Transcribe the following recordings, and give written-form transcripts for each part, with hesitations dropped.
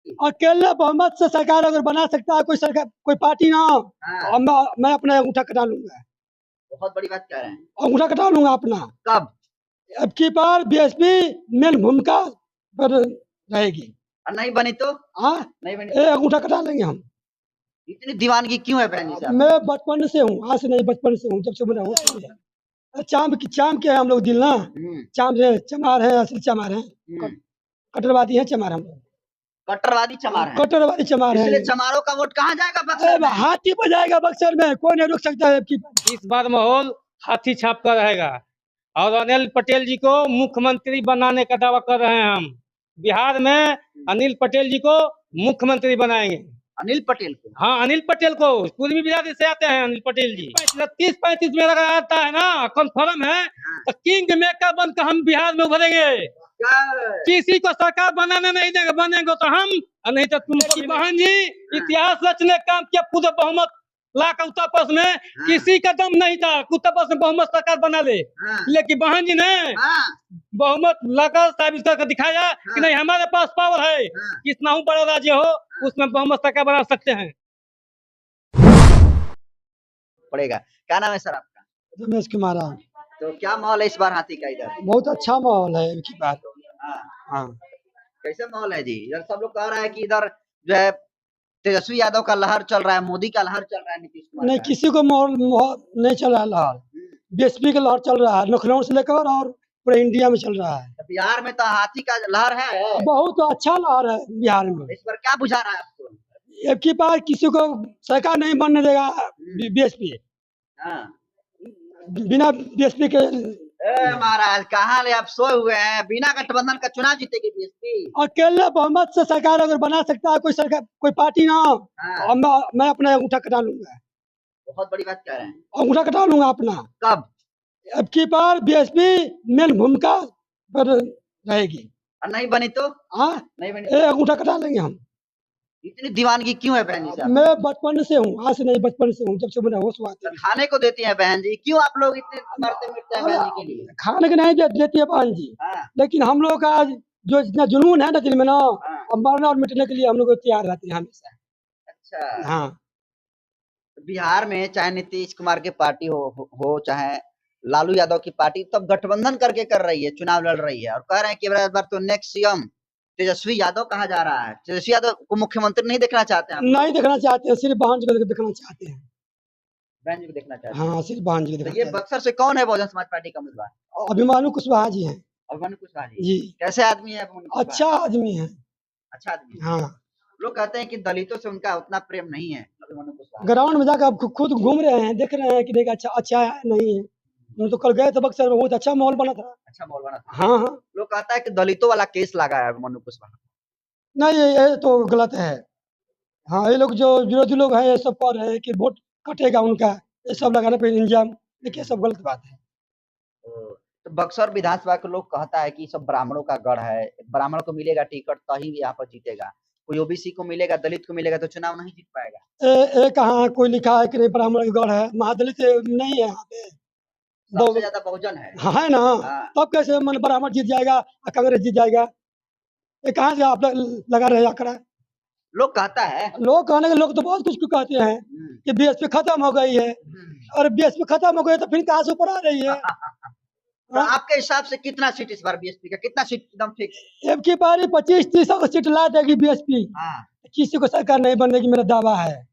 अकेले बहुमत से सरकार अगर बना सकता है कोई सरकार, कोई पार्टी ना, हाँ। और मैं अपना अंगूठा कटा लूंगा। बहुत बड़ी बात कह रहे हैं। अंगूठा कटा लूंगा अपना। कब? अब की बार बीएसपी मेन भूमिका पर रहेगी। और नहीं बनी तो? हाँ, नहीं बनी ये अंगूठा कटा लेंगे हम। इतनी दीवानगी क्यों है बहन जी साहब? मैं बचपन से हूँ, आज से नहीं, बचपन से हूँ, जब से मेरा होश है। चाम के हैं हम लोग दिल ना, चाम से चमार है, असली चमार है, कट्टरवादी है चमार हम लोग। कट्टरवादी चमार है। कट्टरवादी चमार है। इसलिए चमारों का वोट कहाँ जाएगा बक्सर में? हाथी पर जाएगा बक्सर में, कोई नहीं रुक सकता है। इस बार माहौल हाथी छाप का रहेगा और अनिल पटेल जी को मुख्यमंत्री बनाने का दावा कर रहे हैं हम। बिहार में अनिल पटेल जी को मुख्यमंत्री बनाएंगे। अनिल पटेल को? हाँ, अनिल पटेल को। पूर्वी बिहार से आते हैं अनिल पटेल जी। 30-35 में अगर आता है ना, कन्फर्म है, तो किंग मेकर बनकर हम बिहार में उभरेंगे। किसी को सरकार बनाने नहीं देंगे, बनेंगे तो हम, नहीं तो तुम। बहन जी इतिहास रचने काम किया, पूरे बहुमत लाकर उत्तर प्रदेश में किसी का दम नहीं था उत्तर प्रदेश में बहुमत सरकार बना ले। लेकिन बहन जी ने बहुमत लाकर साबित करके दिखाया कि नहीं, हमारे पास पावर है। कितना ही बड़ा राज्य हो उसमें बहुमत सरकार बना सकते हैं। पड़ेगा। क्या नाम है सर आपका? रमेश कुमार। तो क्या माहौल है इस बार हाथी का इधर? बहुत अच्छा माहौल है की बात। हाँ, कैसा माहौल है जी इधर? सब लोग कह रहा है कि इधर जो है तेजस्वी यादव का लहर चल रहा है, मोदी का लहर चल रहा है, नीतीश कुमार नहीं, किसी को माहौल नहीं चल रहा है लहर। बीएसपी का लहर चल रहा है, लखनऊ से लेकर और पूरे इंडिया में चल रहा है। तो बिहार में तो हाथी का लहर है। बहुत अच्छा लहर है बिहार में। इस बार क्या बुझा रहा है आपको? एक की बार किसी को सरकार नहीं बनने देगा बीएसपी। बिना बीएसपी के। महाराज कहाँ ले आप सोए हुए हैं? बिना गठबंधन का चुनाव जीतेगी बीएसपी। अकेले बहुमत से सरकार अगर बना सकता है कोई सरकार, कोई पार्टी ना, और मैं अपना अंगूठा कटा लूंगा। बहुत बड़ी बात कह रहे हैं। अंगूठा कटा लूंगा अपना। कब? अब की बार बीएसपी मेन भूमिका पर रहेगी। और नहीं बनी तो? हाँ, नहीं बनी तो अंगूठा कटा लेंगे हम। इतनी दीवानगी क्यों है बहन जी साहब? मैं बचपन से हूँ, आज से नहीं, बचपन से हूँ, जब से मेरा होश हुआ था। खाने को देती है बहन जी, क्यों आप लोग इतने मरते मिटते हैं बहन जी के लिए? खाने के नहीं देती है बहन जी, लेकिन हम लोग का जो जितना जुनून है ना दिल में ना, अब मरना और मिटने के लिए हम लोग तैयार रहते हैं हमेशा। अच्छा। हाँ, बिहार में चाहे नीतीश कुमार की पार्टी हो चाहे लालू यादव की पार्टी, तब गठबंधन करके कर रही है, चुनाव लड़ रही है और कह रहे हैं कि इस बार तो नेक्स्ट सीएम तेजस्वी यादव कहा जा रहा है। तेजस्वी यादव को मुख्यमंत्री नहीं देखना चाहते हैं? नहीं देखना चाहते हैं, सिर्फ बहन जी को देखना चाहते हैं। बहन जी को देखना चाहते हैं? हाँ, सिर्फ बहन जी को देखना। तो ये बक्सर से कौन है बहुजन समाज पार्टी का उम्मीदवार? अभिमानु कुशवाहा जी हैं। अभिमानु कुशवाहा जी। कैसे आदमी है? अच्छा आदमी है। अच्छा आदमी। हाँ, लोग कहते हैं कि दलितों से उनका उतना प्रेम नहीं है अभिमानु कुशवाहा। ग्राउंड में जाकर आप खुद घूम रहे हैं, देख रहे हैं कि देखा अच्छा नहीं है। हम तो कल गए थे बक्सर में, बहुत अच्छा माहौल बना था। अच्छा माहौल बना था। हाँ। लोग कहता है कि दलितों वाला केस लगा है अभिमानु कुशवाहा। नहीं, ये तो गलत है। हाँ, ये लोग जो विरोधी लोग हैं ये सब कह रहे हैं कि वोट कटेगा उनका, ये सब लगाने पे इंजाम, देखिए सब गलत बात है। तो बक्सर विधानसभा के लोग कहता है कि सब ब्राह्मणों का गढ़ है, ब्राह्मण को मिलेगा टिकट तभी यहाँ पर जीतेगा, कोई ओबीसी को मिलेगा, दलित को मिलेगा तो चुनाव नहीं जीत पाएगा। कहाँ कोई लिखा है कि नहीं ब्राह्मण का गढ़ है? महादलित नहीं है यहाँ पे, सबसे ज्यादा बहुजन है। हाँ, है ना। तब कैसे मन ब्राह्मण जीत जाएगा और कांग्रेस जीत जाएगा? ये कहाँ से आप लगा रहे आंकड़ा? लोग कहता है, लोग कहने के लोग तो बहुत कुछ कहते हैं कि बीएसपी खत्म हो गई है, और बीएसपी खत्म हो गई तो फिर कहाँ से ऊपर आ रही है? तो आपके हिसाब से कितना सीट इस बार बीएसपी का, कितना सीट एकदम फिक्स? अब की बारी 25-30 सीट ला देगी बीएसपी। किसी को सरकार नहीं बनेगी, मेरा दावा है।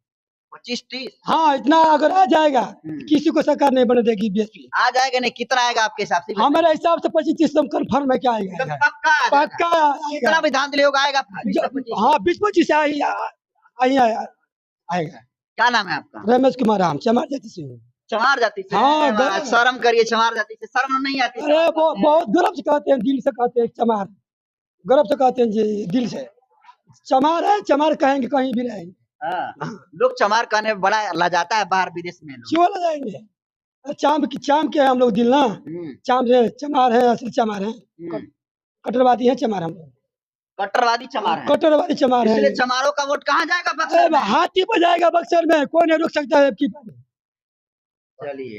25-30? हाँ, इतना अगर आ जाएगा किसी को सरकार नहीं बने देगी बीएसपी। आ जाएगा नहीं, कितना आएगा आपके हिसाब से? हमारे हिसाब से 25-30 कंफर्म है। क्या आएगा? पक्का कितना विधानसभा लोग आएगा? हाँ, 20-25 आएगा। क्या नाम है आपका? रमेश कुमार। हम चमार जाति से हूँ। चमार जाति से? हाँ, शर्म करिए, चमार जाति से शर्म नहीं आती? अरे बहुत गर्व से कहते हैं, दिल से कहते हैं चमार, गर्व से कहते हैं जी, दिल से। चमार है, चमार कहेंगे कहीं भी रहेंगे। लोग चमार कहने में बड़ा लजाता है बाहर विदेश में। क्यों लजाएंगे? चाम के हम लोग दिल ना, चाम से चमार है, असली चमार है, कट्टरवादी है चमार हम लोग। कट्टरवादी चमार है। कट्टरवादी चमार है। इसलिए चमारों का वोट कहाँ जाएगा बक्सर में? हाथी पर जाएगा बक्सर में, कोई नहीं रुक सकता है। चलिए,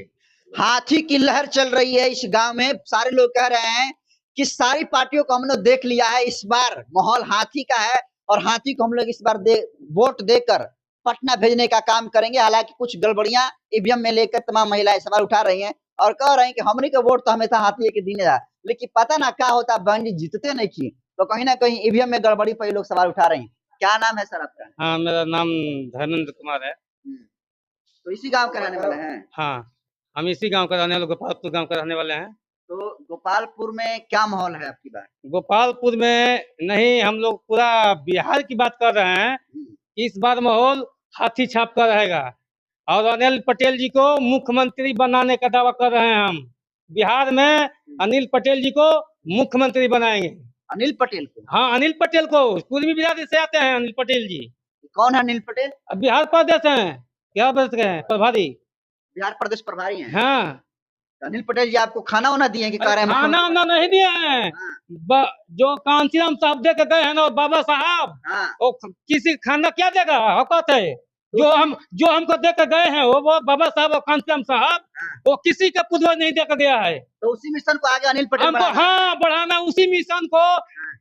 हाथी की लहर चल रही है इस गांव में। सारे लोग कह रहे हैं कि सारी पार्टियों को हमने देख लिया है, इस बार माहौल हाथी का है। और हाथी को हम लोग इस बार वोट देकर पटना भेजने का काम करेंगे। हालांकि कुछ गड़बड़ियां ईवीएम में लेकर तमाम महिलाएं सवाल उठा रही हैं और कह रही हैं कि हमने का वोट तो हमेशा हाथी के दिन है, लेकिन पता ना क्या होता, बहन जी जीतते नहीं की तो कहीं ना कहीं ईवीएम में गड़बड़ी पर ये लोग सवाल उठा रहे हैं। क्या नाम है सर आपका? हाँ, मेरा नाम धर्मेंद्र कुमार है। तो इसी गांव के रहने वाले हैं? हाँ, हम इसी गांव का रहने वाले, गोपालपुर गांव का रहने वाले हैं। तो गोपालपुर में क्या माहौल है आपकी बात? गोपालपुर में नहीं, हम लोग पूरा बिहार की बात कर रहे हैं। इस बार माहौल हाथी छाप का रहेगा और अनिल पटेल जी को मुख्यमंत्री बनाने का दावा कर रहे हैं हम। बिहार में अनिल पटेल जी को मुख्यमंत्री बनाएंगे। अनिल पटेल को? हाँ, अनिल पटेल को। पूर्वी बिहार से आते हैं अनिल पटेल जी। कौन है अनिल पटेल? बिहार प्रदेश हैं, बिहार प्रदेश के हैं प्रभारी। बिहार प्रदेश प्रभारी हैं? हाँ। अनिल पटेल जी आपको खाना वाना दिए कि खाना वाना नहीं दिए हैं। जो कांचीराम साहब दे के गए हैं ना बाबा साहब, वो किसी खाना क्या देगा? औकात है जो हमको दे के गए हैं वो बाबा साहब और कांचीराम साहब, वो किसी का पूर्वज नहीं दे के गया है। तो उसी मिशन को आगे अनिल पटेल हमको हाँ बढ़ाना, उसी मिशन को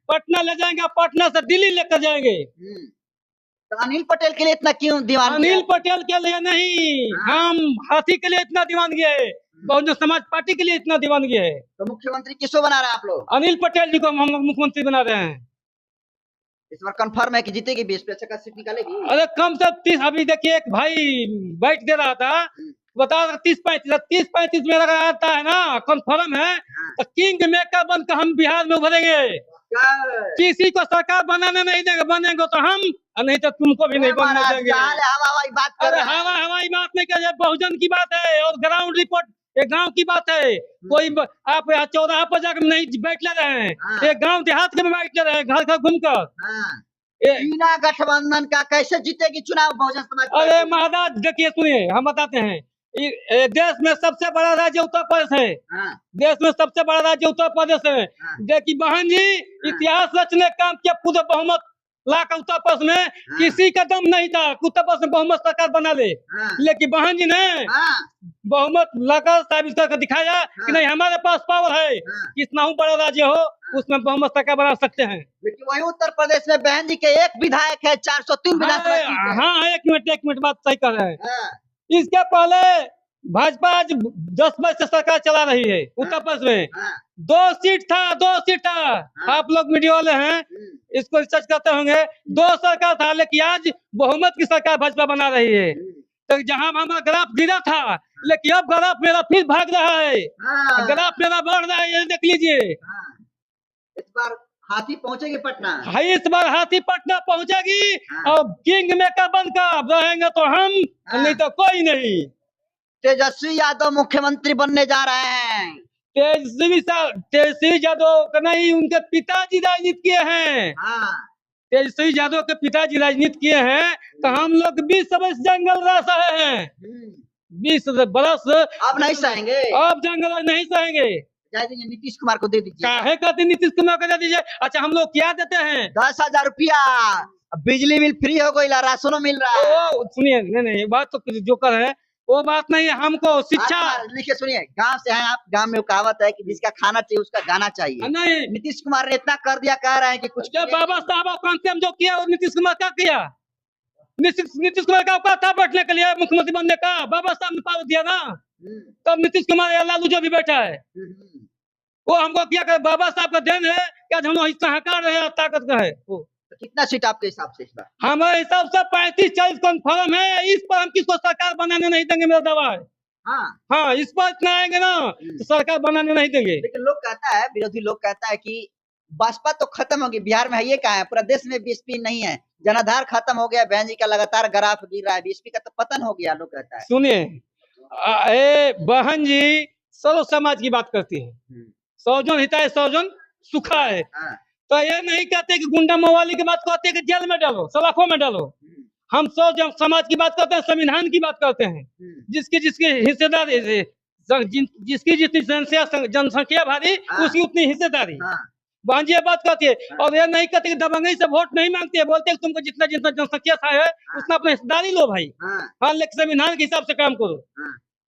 पटना ले जाएंगे, पटना से दिल्ली लेकर जाएंगे। तो अनिल पटेल के लिए इतना क्यों दीवानगी? अनिल पटेल के लिए नहीं, हम हाथी के लिए इतना दीवानगी है, बहुजन समाज पार्टी के लिए इतना दीवानगी है। तो मुख्यमंत्री किसको बना रहे हैं आप लोग? अनिल पटेल जी को हम लोग मुख्यमंत्री बना रहे हैं। इस बार कंफर्म है कि जीतेगी? 20 का सीट निकालेगी? अरे कम से 30। अभी देखिए एक भाई बैठ दे रहा था, बता 30-35 में अगर आता है ना कंफर्म है तो किंग मेकर बनकर हम बिहार में उभरेंगे। किसी को सरकार बनाने नहीं देंगे, बनेंगे तो हम, नहीं तो तुमको भी नहीं बनने देंगे। हवाई बात कर रहे हैं। हवाई बात नहीं कर, बहुजन की बात है और ग्राउंड रिपोर्ट एक गांव की बात है। कोई आप यहाँ चौराहा पर जाकर नहीं बैठ ले रहे हैं, एक गांव देहात में बैठ ले रहे हैं, घर घर घूमकर। बिना गठबंधन का कैसे जीतेगी चुनाव बहुजन समाज? अरे महाराज देखिए, सुनिए हम बताते हैं। देश में सबसे बड़ा राज्य उत्तर प्रदेश है। देश में सबसे बड़ा राज्य उत्तर प्रदेश है। देखिए बहन जी, इतिहास रचने काम किया, पूरे बहुमत लाकर उत्तर प्रदेश में किसी का दम नहीं था उत्तर प्रदेश में बहुमत सरकार बना ले। लेकिन बहन जी ने बहुमत लाकर साबित करके दिखाया कि नहीं हमारे पास पावर है, कितना बड़ा राज्य हो उसमें बहुमत सरकार बना सकते हैं। लेकिन वही उत्तर प्रदेश में बहन जी के एक विधायक है, 403 विधायक। हाँ, एक मिनट बात सही कर रहे हैं। इसके पहले भाजपा आज 10 वर्ष से सरकार चला रही है उत्तर प्रदेश में। 2 सीट था। आप लोग मीडिया वाले हैं, इसको रिसर्च करते होंगे। 2 सरकार था, लेकिन आज बहुमत की सरकार भाजपा बना रही है। तो जहां हमारा ग्राफ गिरा था, लेकिन अब ग्राफ मेरा फिर भाग रहा है, ग्राफ मेरा बढ़ रहा है, ये देख लीजिए। इस बार हाथी पहुंचेगी पटना? इस बार हाथी पटना पहुंचेगी और किंग मेकर बनकर रहेंगे तो हम, नहीं तो कोई नहीं। तेजस्वी यादव मुख्यमंत्री बनने जा रहे हैं। तेजस्वी यादव का नहीं, उनके पिताजी राजनीति किए हैं। तेजस्वी यादव के पिताजी राजनीति किए हैं, तो हम लोग 20 वर्ष जंगल रह सहे हैं। 20 बरस अब नहीं सहेंगे, अब जंगल नहीं सहेंगे। नीतीश कुमार को दे दीजिए। काहे कहते नीतीश कुमार को दे दीजिए? अच्छा, हम लोग क्या देते हैं? 10,000 रुपया बिजली बिल फ्री हो गई, राशनों मिल रहा है। सुनिए, नहीं बात तो जो कर है वो बात नहीं है। हमको शिक्षा लिखिए, सुनिए, गांव से हैं आप, गांव में कहावत है कि जिसका खाना चाहिए उसका गाना चाहिए। नहीं, नीतीश कुमार ने इतना कर दिया, कह रहे हैं कि कुछ बाबा साहब कांतिम जो किया और नीतीश कुमार क्या किया? नीतीश कुमार का औकात था बैठने के लिए, मुख्यमंत्री बनने का? बाबा साहब ने पावर दिया ना, तब नीतीश कुमार या लालू जो भी बैठा है वो हमको क्या कर, बाबा साहब का देन है क्या? हम हिस्सा रहे ताकत का है। कितना सीट आपके हिसाब से इस बार? हमारे हिसाब से 35-40 कंफर्म है। इस पर हम किसको सरकार बनाने नहीं देंगे, मेरा दावा है। हाँ, इस पर इतना आएंगे ना तो सरकार बनाने नहीं देंगे। लेकिन लोग कहता है, विरोधी लोग कहता है कि बसपा तो खत्म होगी, बिहार में है ये कहा है, पूरा देश में बीएसपी नहीं है, जनाधार खत्म हो गया, बहन जी का लगातार ग्राफ गिर रहा है, बीएसपी का तो पतन हो गया, लोग कहता है। सुनिए, बहन जी सर्व समाज की बात करती है, सौजन हिताय सौजन सुखा है। तो ये नहीं कहते कि गुंडा मवाली की बात करते हैं कि जेल में डालो, सलाखों में डालो। हम समाज की बात करते हैं, संविधान की बात करते हैं, जिसकी हिस्सेदारी, जिसकी जितनी जनसंख्या भारी उसकी उतनी हिस्सेदारी। बहन जी बात करती है, और ये नहीं कहते कि दबंगई से वोट नहीं मांगते है, बोलते हैं तुमको जितना जितना जनसंख्या है उतना अपना हिस्सेदारी लो भाई। हाँ, लेकिन संविधान के हिसाब से काम करो।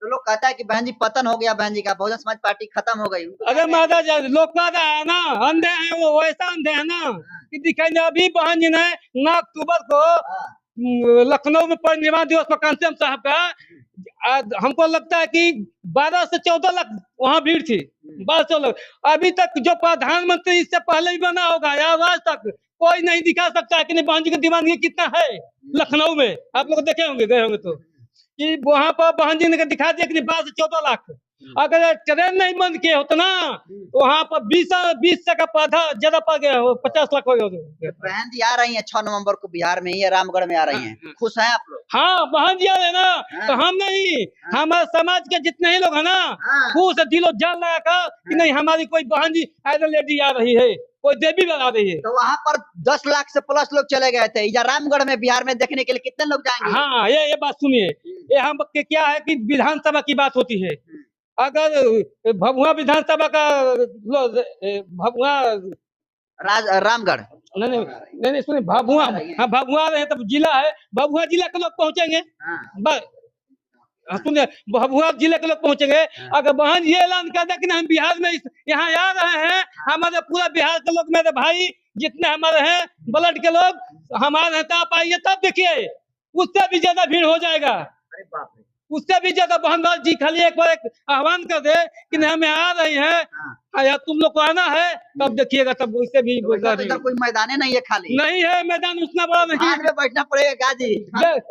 तो लोग कहता है कि बहन जी पतन हो गया, बहन जी का बहुजन समाज पार्टी खत्म हो गई। अरे महाराज लोग कहता है ना अंधे हैं, वो वैसा अंधे है ना कि दिखाई नहीं। अभी बहन जी ने 9 अक्टूबर को लखनऊ में परिनिर्वाण दिवस पर कांसेम साहब का हमको लगता है कि 12 से 14 लाख वहाँ भीड़ थी। 12 अभी तक जो प्रधानमंत्री इससे पहले ही बना होगा या आज तक कोई नहीं दिखा सकता है कि नहीं बहन जी की दीवानगी कितना है लखनऊ में। आप लोग देखे होंगे, गए होंगे तो कि वहां पर बहन जी ने दिखा दिया कि 12 से 14 लाख। अगर ट्रेन नहीं बंद किए होते ना तो वहां पर 20 का पौधा ज्यादा पड़ गया हो, 50 लाख हो गया। बहन जी आ रही हैं 6 नवंबर को बिहार में ही, रामगढ़ में आ रही हैं, खुश हैं आप लोग? हाँ बहन जी आ रहे ना, तो हम नहीं, हमारे समाज के जितने ही लोग है ना खुश दिलो जान लगा कर कि नहीं हमारी कोई बहन जी आइडल लेडी आ रही है, कोई देवी बना रही है। तो वहाँ पर 10 लाख से प्लस लोग चले गए थे। इधर रामगढ़ में बिहार में देखने के लिए कितने लोग जाएंगे? हाँ ये बात सुनिए, ये हम के क्या है कि विधानसभा की बात होती है। अगर भभुआ विधानसभा का भभुआ रामगढ़ नहीं सुनिए, भभुआ, हाँ भभुआ रहे तब जिला है, भभुआ जिला के लोग पहुंचेंगे। सुनिए भभुआ जिले के लोग पहुंचेंगे। अगर बहन ये ऐलान कर दे कि हम बिहार में यहाँ आ रहे हैं, हमारे पूरा बिहार के लोग, मेरे भाई जितने हमारे हैं ब्लड के लोग हमारे हैं, आप आइए तब देखिए उससे भी ज्यादा भीड़ हो जाएगा। अरे बाप रे, उससे भी ज्यादा बहन जी खाली एक बार एक आह्वान कर दे कि नहीं हमें आ रही है या तुम लोग को आना है, तब देखिएगा तब उससे भी तो इधर कोई मैदान नहीं है, खाली नहीं है मैदान उतना बड़ा नहीं। में बैठना पड़ेगा गाजी।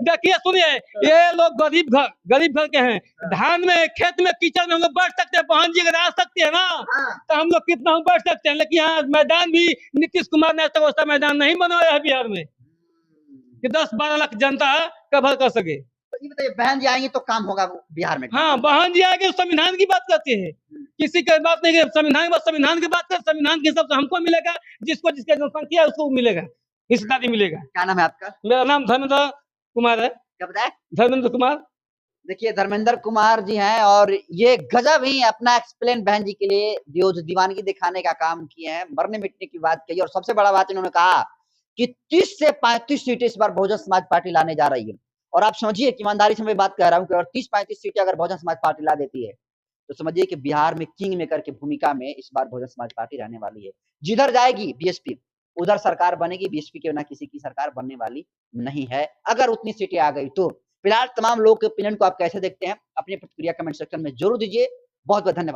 देखिए सुनिए, ये लोग गरीब घर के हैं, धान में खेत में कीचड़ में हम लोग बैठ सकते हैं, बहन जी अगर आ सकती है ना तो हम लोग कितना हम बैठ सकते हैं। लेकिन यहाँ मैदान भी नीतीश कुमार ने वैसा मैदान नहीं बनाया है बिहार में कि 10-12 लाख जनता कवर कर सके। बताइए बहन जी आएंगी तो काम होगा बिहार में? हाँ बहन जी आगे संविधान की बात करते हैं, किसी की बात नहीं, संविधान की बात, संविधान की बात कर, संविधान के हिसाब से हमको मिलेगा, जिसको जिसका जनसंख्या है उसको मिलेगा, हिस्सेदारी मिलेगा। क्या नाम है आपका? मेरा नाम धर्मेंद्र कुमार है। क्या बताए? धर्मेंद्र कुमार। देखिए धर्मेंद्र कुमार जी हैं और ये गजब ही अपना एक्सप्लेन बहन जी के लिए दीवानगी दिखाने का काम किए हैं, मरने मिटने की बात कही। और सबसे बड़ा बात इन्होंने कहा कि 30 से 35 सीटें इस बार बहुजन समाज पार्टी लाने जा रही है। और आप समझिए कि ईमानदारी से मैं बात कह रहा हूँ कि अगर 30-35 सीटें अगर बहुजन समाज पार्टी ला देती है तो समझिए कि बिहार में किंग मेकर की भूमिका में इस बार बहुजन समाज पार्टी रहने वाली है। जिधर जाएगी बीएसपी उधर सरकार बनेगी, बीएसपी के बिना किसी की सरकार बनने वाली नहीं है अगर उतनी सीटें आ गई तो। फिलहाल तमाम लोग के ओपिनियन को आप कैसे देखते हैं, अपनी प्रतिक्रिया कमेंट सेक्शन में जरूर दीजिए। बहुत बहुत धन्यवाद।